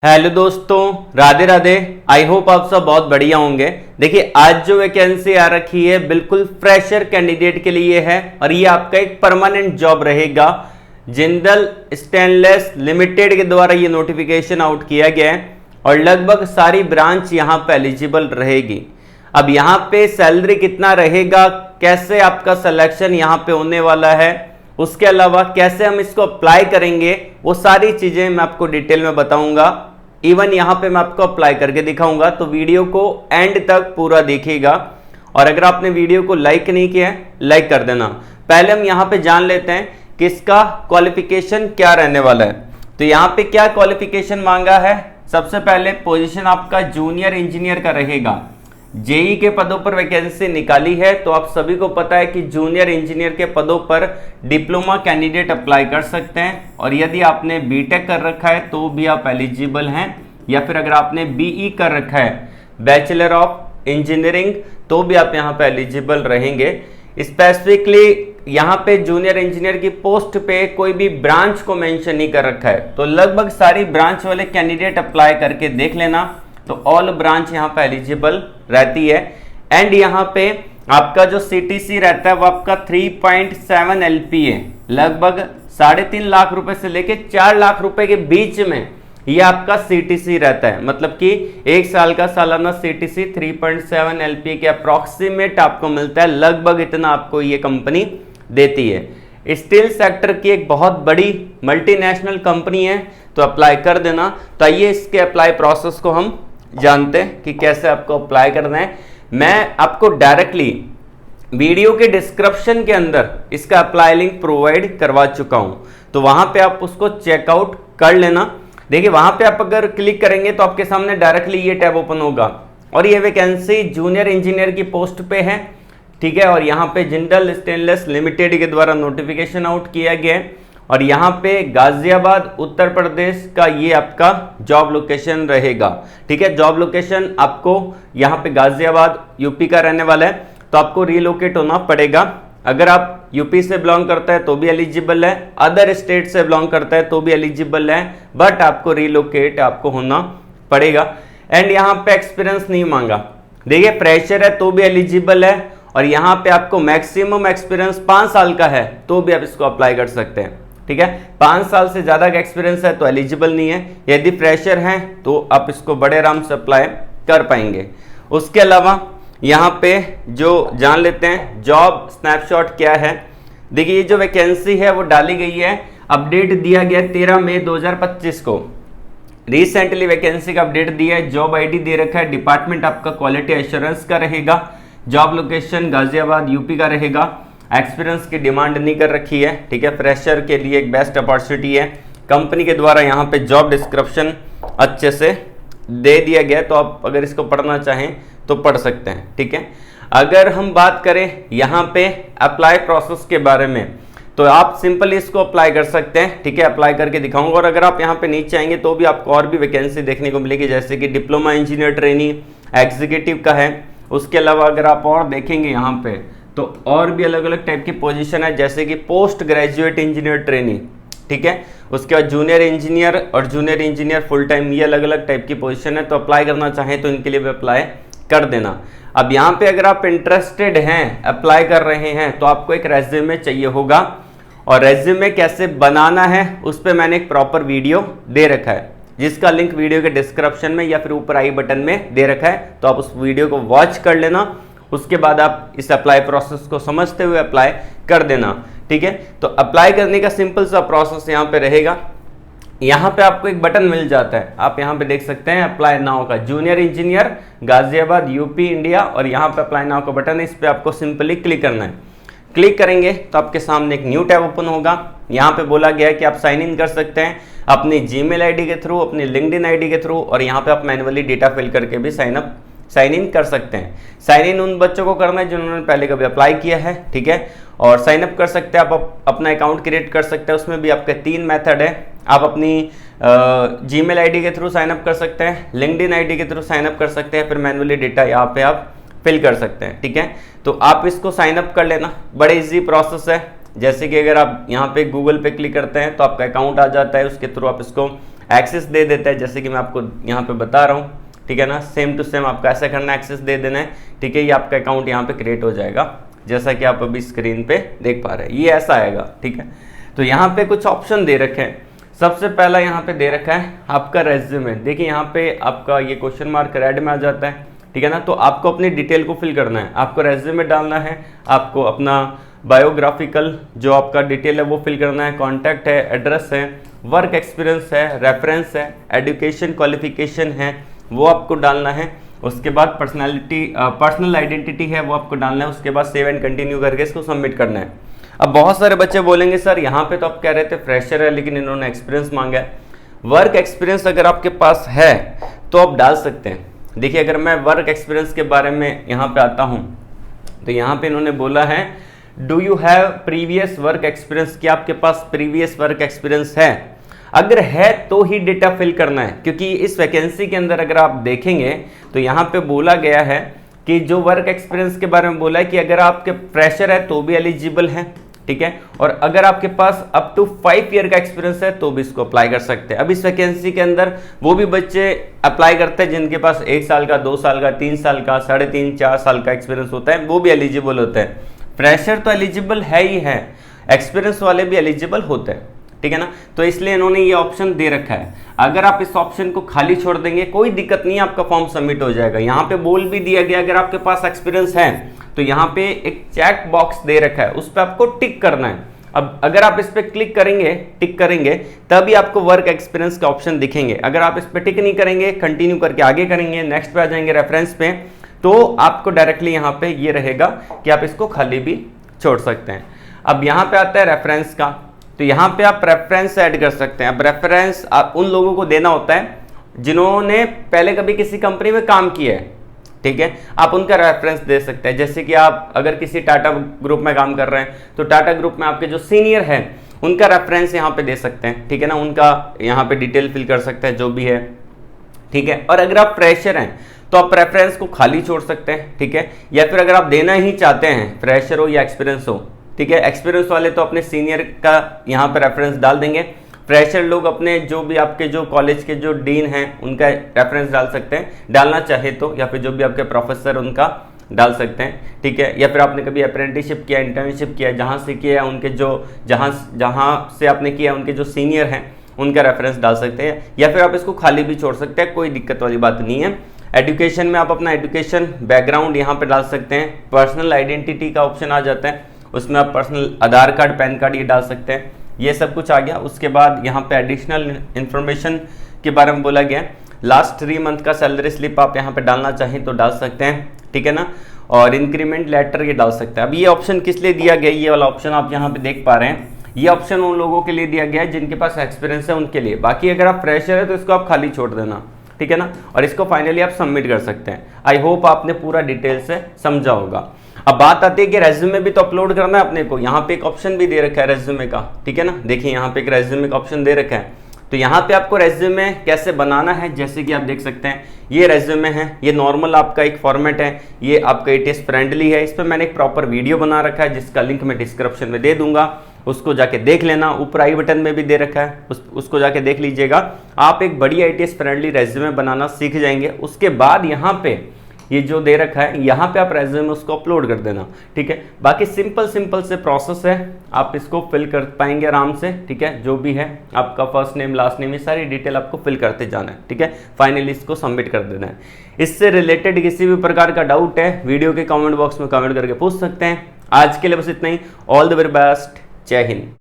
Hello दोस्तों, Radhe Radhe. I hope आप सब बहुत बढ़िया होंगे। देखिए, आज जो वैकेंसी आ रखी है बिल्कुल फ्रेशर कैंडिडेट के लिए है और ये आपका एक परमानेंट जॉब रहेगा। जिंदल स्टेनलेस लिमिटेड के द्वारा ये नोटिफिकेशन आउट किया गया है और लगभग सारी ब्रांच यहाँ पे एलिजिबल रहेगी। अब यहाँ पे सैलरी कितना रहेगा, कैसे आपका सिलेक्शन यहाँ पे होने वाला है, उसके अलावा कैसे हम इसको अप्लाई करेंगे, वो सारी चीजें मैं आपको डिटेल में बताऊंगा। इवन यहां पे मैं आपको अप्लाई करके दिखाऊंगा, तो वीडियो को एंड तक पूरा देखिएगा। और अगर आपने वीडियो को लाइक नहीं किया है, लाइक कर देना। पहले हम यहां पे जान लेते हैं कि इसका क्वालिफिकेशन क्या रहने वाला है। तो यहां पे क्या क्वालिफिकेशन मांगा है, सबसे पहले पोजीशन आपका जूनियर इंजीनियर का रहेगा। जेई के पदों पर वैकेंसी निकाली है, तो आप सभी को पता है कि जूनियर इंजीनियर के पदों पर डिप्लोमा कैंडिडेट अप्लाई कर सकते हैं। और यदि आपने बीटेक कर रखा है तो भी आप एलिजिबल हैं, या फिर अगर आपने बीई कर रखा है, बैचलर ऑफ इंजीनियरिंग, तो भी आप यहाँ पे एलिजिबल रहेंगे। स्पेसिफिकली यहाँ पे जूनियर इंजीनियर की पोस्ट पे कोई भी ब्रांच को मेंशन नहीं कर रखा है, तो लगभग सारी ब्रांच वाले कैंडिडेट अप्लाई करके देख लेना। तो ऑल ब्रांच यहाँ पे एलिजिबल रहती है। एंड यहाँ पे आपका जो सीटीसी रहता है वो आपका 3.7 एलपी है। लगभग 3.5 लाख रुपए से लेके 4 लाख रुपए के बीच में ये आपका सीटीसी रहता है। मतलब कि एक साल का सालाना सीटीसी 3.7 एलपी के अप्रोक्सीमेट आपको मिलता है। लगभग इतना आपको ये कंपनी देती है। स्टील सेक्टर की एक बहुत बड़ी मल्टीनेशनल कंपनी है, तो अप्लाई कर देना। तो आइए इसके अप्लाई प्रोसेस को हम जानते हैं कि कैसे आपको अप्लाई करना है। मैं आपको डायरेक्टली वीडियो के डिस्क्रिप्शन के अंदर इसका अप्लाई लिंक प्रोवाइड करवा चुका हूं, तो वहां पे आप उसको चेकआउट कर लेना। देखिए, वहां पे आप अगर क्लिक करेंगे तो आपके सामने डायरेक्टली ये टैब ओपन होगा और ये वैकेंसी जूनियर इंजीनियर की पोस्ट पे है, ठीक है। और यहाँ पे जिंदल स्टेनलेस लिमिटेड के द्वारा नोटिफिकेशन आउट किया गया है और यहाँ पे गाजियाबाद उत्तर प्रदेश का ये आपका जॉब लोकेशन रहेगा, ठीक है। जॉब लोकेशन आपको यहाँ पे गाजियाबाद यूपी का रहने वाला है, तो आपको रिलोकेट होना पड़ेगा। अगर आप यूपी से बिलोंग करता है तो भी एलिजिबल है, अदर स्टेट से बिलोंग करता है तो भी एलिजिबल है, बट आपको रिलोकेट आपको होना पड़ेगा। एंड यहाँ पे एक्सपीरियंस नहीं मांगा। देखिए, फ्रेशर है तो भी एलिजिबल है और यहाँ पे आपको मैक्सिमम एक्सपीरियंस 5 साल का है तो भी आप इसको अप्लाई कर सकते हैं, ठीक है। 5 साल से ज्यादा का एक्सपीरियंस है तो एलिजिबल नहीं है। यदि फ्रेशर हैं तो आप इसको बड़े आराम से अप्लाई कर पाएंगे। उसके अलावा यहाँ पे जो जान लेते हैं जॉब स्नैपशॉट क्या है। देखिए, ये जो वैकेंसी है वो डाली गई है, अपडेट दिया गया 13 मई 2025 को। रिसेंटली वैकेंसी का अपडेट दिया है। जॉब आईडी दे रखा है, डिपार्टमेंट आपका क्वालिटी एश्योरेंस का रहेगा, जॉब लोकेशन गाजियाबाद यूपी का रहेगा। एक्सपीरियंस की डिमांड नहीं कर रखी है, ठीक है। फ्रेशर के लिए एक बेस्ट अपॉर्चुनिटी है। कंपनी के द्वारा यहाँ पे जॉब डिस्क्रिप्शन अच्छे से दे दिया गया, तो आप अगर इसको पढ़ना चाहें तो पढ़ सकते हैं, ठीक है। अगर हम बात करें यहाँ पे अप्लाई प्रोसेस के बारे में, तो आप सिंपली इसको अप्लाई कर सकते हैं, ठीक है। अप्लाई करके दिखाऊंगा। और अगर आप यहाँ पे नीचे आएंगे तो भी आपको और भी वैकेंसी देखने को मिलेगी, जैसे कि डिप्लोमा इंजीनियर ट्रेनी एग्जीक्यूटिव का है। उसके अलावा अगर आप और देखेंगे यहाँ पे तो और भी अलग अलग टाइप की पोजीशन है, जैसे कि पोस्ट ग्रेजुएट इंजीनियर ट्रेनी, ठीक है। उसके बाद जूनियर इंजीनियर और जूनियर इंजीनियर फुल टाइम, ये अलग अलग टाइप की पोजीशन है। तो अप्लाई करना चाहें तो इनके लिए भी अप्लाई कर देना। अब यहाँ पे अगर आप इंटरेस्टेड हैं, अप्लाई कर रहे हैं, तो आपको एक रेज्यूमे चाहिए होगा। और रेज्यूमे कैसे बनाना है उस पर मैंने एक प्रॉपर वीडियो दे रखा है, जिसका लिंक वीडियो के डिस्क्रिप्शन में या फिर ऊपर आई बटन में दे रखा है। तो आप उस वीडियो को वॉच कर लेना, उसके बाद आप इस अप्लाई प्रोसेस को समझते हुए अप्लाई कर देना, ठीक है। तो अप्लाई करने का सिंपल सा प्रोसेस यहाँ पे रहेगा। यहाँ पे आपको एक बटन मिल जाता है, आप यहाँ पे देख सकते हैं अप्लाई नाउ का, junior engineer Ghaziabad UP India, और यहाँ पे अप्लाई नाउ का बटन है। इस पर आपको सिंपली क्लिक करना है। क्लिक करेंगे तो आपके सामने एक न्यू टैब ओपन होगा। यहाँ पे बोला गया है कि आप साइन इन कर सकते हैं अपनी जीमेल आईडी के थ्रू, अपनी लिंक्डइन आईडी के थ्रू, और यहाँ पे आप मैन्युअली डेटा फिल करके भी साइन इन कर सकते हैं। साइन इन उन बच्चों को करना है जिन्होंने पहले कभी अप्लाई किया है, ठीक है। और साइन अप कर सकते हैं, आप अपना अकाउंट क्रिएट कर सकते हैं। उसमें भी आपके 3 मेथड है। आप अपनी जीमेल आईडी के थ्रू साइन अप कर सकते हैं, लिंक्डइन आईडी के थ्रू साइन अप कर सकते हैं, फिर मैन्युअली डेटा यहाँ पे आप फिल कर सकते हैं, ठीक है। तो आप इसको साइन अप कर लेना, बड़े इजी प्रोसेस है। जैसे कि अगर आप यहाँ पे गूगल पे क्लिक करते हैं तो आपका अकाउंट आ जाता है, उसके थ्रू आप इसको एक्सेस दे देता है, जैसे कि मैं आपको यहाँ पे बता रहा हूँ, ठीक है ना। सेम टू सेम आपको ऐसा करना है, एक्सेस दे देना है, ठीक है। ये आपका अकाउंट यहाँ पे क्रिएट हो जाएगा, जैसा कि आप अभी स्क्रीन पे देख पा रहे हैं, ये ऐसा आएगा, ठीक है। तो यहाँ पे कुछ ऑप्शन दे रखे हैं। सबसे पहला यहाँ पे दे रखा है आपका रेज्यूमे। देखिए यहाँ पे आपका ये क्वेश्चन मार्क रेड में आ जाता है, ठीक है ना। तो आपको अपनी डिटेल को फिल करना है, आपको रेज्यूमे डालना है, आपको अपना बायोग्राफिकल जो आपका डिटेल है वो फिल करना है, कॉन्टैक्ट है, एड्रेस है, वर्क एक्सपीरियंस है, रेफरेंस है, एजुकेशन क्वालिफिकेशन है वो आपको डालना है। उसके बाद पर्सनल आइडेंटिटी है वो आपको डालना है। उसके बाद सेव एंड कंटिन्यू करके इसको सबमिट करना है। अब बहुत सारे बच्चे बोलेंगे सर यहाँ पे तो आप कह रहे थे फ्रेशर है लेकिन इन्होंने एक्सपीरियंस मांगा है। वर्क एक्सपीरियंस अगर आपके पास है तो आप डाल सकते हैं। देखिए अगर मैं वर्क एक्सपीरियंस के बारे में यहाँ पे आता हूँ तो यहाँ पे इन्होंने बोला है do you have previous work experience, क्या आपके पास प्रीवियस वर्क एक्सपीरियंस है। अगर है तो ही डेटा फिल करना है, क्योंकि इस वैकेंसी के अंदर अगर आप देखेंगे तो यहाँ पे बोला गया है कि जो वर्क एक्सपीरियंस के बारे में बोला है कि अगर आपके फ्रेशर है तो भी एलिजिबल है, ठीक है। और अगर आपके पास अप टू 5 ईयर का एक्सपीरियंस है तो भी इसको अप्लाई कर सकते हैं। अब इस वैकेंसी के अंदर वो भी बच्चे अप्लाई करते हैं जिनके पास 1 साल का, 2 साल का, 3 साल का, 3.5, 4 साल का एक्सपीरियंस होता है, वो भी एलिजिबल होते हैं। फ्रेशर तो एलिजिबल है ही है, एक्सपीरियंस वाले भी एलिजिबल होते हैं, ठीक है ना। तो इसलिए इन्होंने ये ऑप्शन दे रखा है। अगर आप इस ऑप्शन को खाली छोड़ देंगे कोई दिक्कत नहीं है, आपका फॉर्म सबमिट हो जाएगा। यहाँ पे बोल भी दिया गया अगर आपके पास एक्सपीरियंस है तो यहाँ पे एक चेक बॉक्स दे रखा है, उस पर आपको टिक करना है। अब अगर आप इस पर क्लिक करेंगे, टिक करेंगे, तभी आपको वर्क एक्सपीरियंस का ऑप्शन दिखेंगे। अगर आप इस पर टिक नहीं करेंगे, कंटिन्यू करके आगे करेंगे, नेक्स्ट पे आ जाएंगे, रेफरेंस पे, तो आपको डायरेक्टली यहाँ पे ये रहेगा कि आप इसको खाली भी छोड़ सकते हैं। अब यहाँ पे आता है रेफरेंस का, तो यहाँ पे आप रेफरेंस ऐड कर सकते हैं। अब रेफरेंस आप उन लोगों को देना होता है जिन्होंने पहले कभी किसी कंपनी में काम किया है, ठीक है। आप उनका रेफरेंस दे सकते हैं। जैसे कि आप अगर किसी टाटा ग्रुप में काम कर रहे हैं तो टाटा ग्रुप में आपके जो सीनियर हैं उनका रेफरेंस यहाँ पे दे सकते हैं, ठीक है ना। उनका यहाँ पे डिटेल फिल कर सकते हैं जो भी है, ठीक है। और अगर आप फ्रेशर हैं तो आप रेफरेंस को खाली छोड़ सकते हैं, ठीक है। या फिर अगर आप देना ही चाहते हैं, फ्रेशर हो या एक्सपीरियंस हो, ठीक है। एक्सपीरियंस वाले तो अपने सीनियर का यहाँ पर रेफरेंस डाल देंगे। फ्रेशर लोग अपने जो भी आपके जो कॉलेज के जो डीन हैं उनका रेफरेंस डाल सकते हैं, डालना चाहे तो, या फिर जो भी आपके प्रोफेसर उनका डाल सकते हैं, ठीक है। या फिर आपने कभी अप्रेंटिसशिप किया, इंटर्नशिप किया, जहाँ से किया उनके जो जहाँ से आपने किया उनके जो सीनियर हैं उनका रेफरेंस डाल सकते हैं। या फिर आप इसको खाली भी छोड़ सकते हैं, कोई दिक्कत वाली बात नहीं है। एजुकेशन में आप अपना एजुकेशन बैकग्राउंड यहाँ पे डाल सकते हैं। पर्सनल आइडेंटिटी का ऑप्शन आ जाता है, उसमें आप पर्सनल आधार कार्ड, पैन कार्ड ये डाल सकते हैं। ये सब कुछ आ गया। उसके बाद यहाँ पे एडिशनल इन्फॉर्मेशन के बारे में बोला गया है। लास्ट 3 मंथ का सैलरी स्लिप आप यहाँ पे डालना चाहें तो डाल सकते हैं, ठीक है ना। और इंक्रीमेंट लेटर ये डाल सकते हैं। अब ये ऑप्शन किस लिए दिया गया, ये वाला ऑप्शन आप यहाँ पे देख पा रहे हैं, ये ऑप्शन उन लोगों के लिए दिया गया है जिनके पास एक्सपीरियंस है उनके लिए। बाकी अगर आप फ्रेशर है तो इसको आप खाली छोड़ देना, ठीक है ना। और इसको फाइनली आप सबमिट कर सकते हैं। आई होप आपने पूरा डिटेल से समझा होगा। अब बात आती है कि रेज्यूमे भी तो अपलोड करना है अपने को। यहाँ पे एक ऑप्शन भी दे रखा है रेज्यूमे का, ठीक है ना। देखिए यहाँ पे एक रेज्यूमे का ऑप्शन दे रखा है। तो यहाँ पे आपको रेज्यूमे कैसे बनाना है, जैसे कि आप देख सकते हैं ये रेज्यूमे है, ये नॉर्मल आपका एक फॉर्मेट है, ये आपका एटीएस फ्रेंडली है। इस पर मैंने एक प्रॉपर वीडियो बना रखा है जिसका लिंक मैं डिस्क्रिप्शन में दे दूंगा, उसको जाके देख लेना। ऊपर आई बटन में भी दे रखा है, उसको जाके देख लीजिएगा। आप एक बढ़िया एटीएस फ्रेंडली रेज्यूमे बनाना सीख जाएंगे। उसके बाद यहाँ पे ये जो दे रखा है यहाँ पे आप रेज्यूमे उसको अपलोड कर देना, ठीक है। बाकी सिंपल से प्रोसेस है, आप इसको फिल कर पाएंगे आराम से, ठीक है। जो भी है आपका फर्स्ट नेम, लास्ट नेम, ये सारी डिटेल आपको फिल करते जाना है, ठीक है। फाइनली इसको सबमिट कर देना है। इससे रिलेटेड किसी भी प्रकार का डाउट है वीडियो के कमेंट बॉक्स में कमेंट करके पूछ सकते हैं। आज के लिए बस इतना ही। ऑल द वेरी बेस्ट, जय हिंद।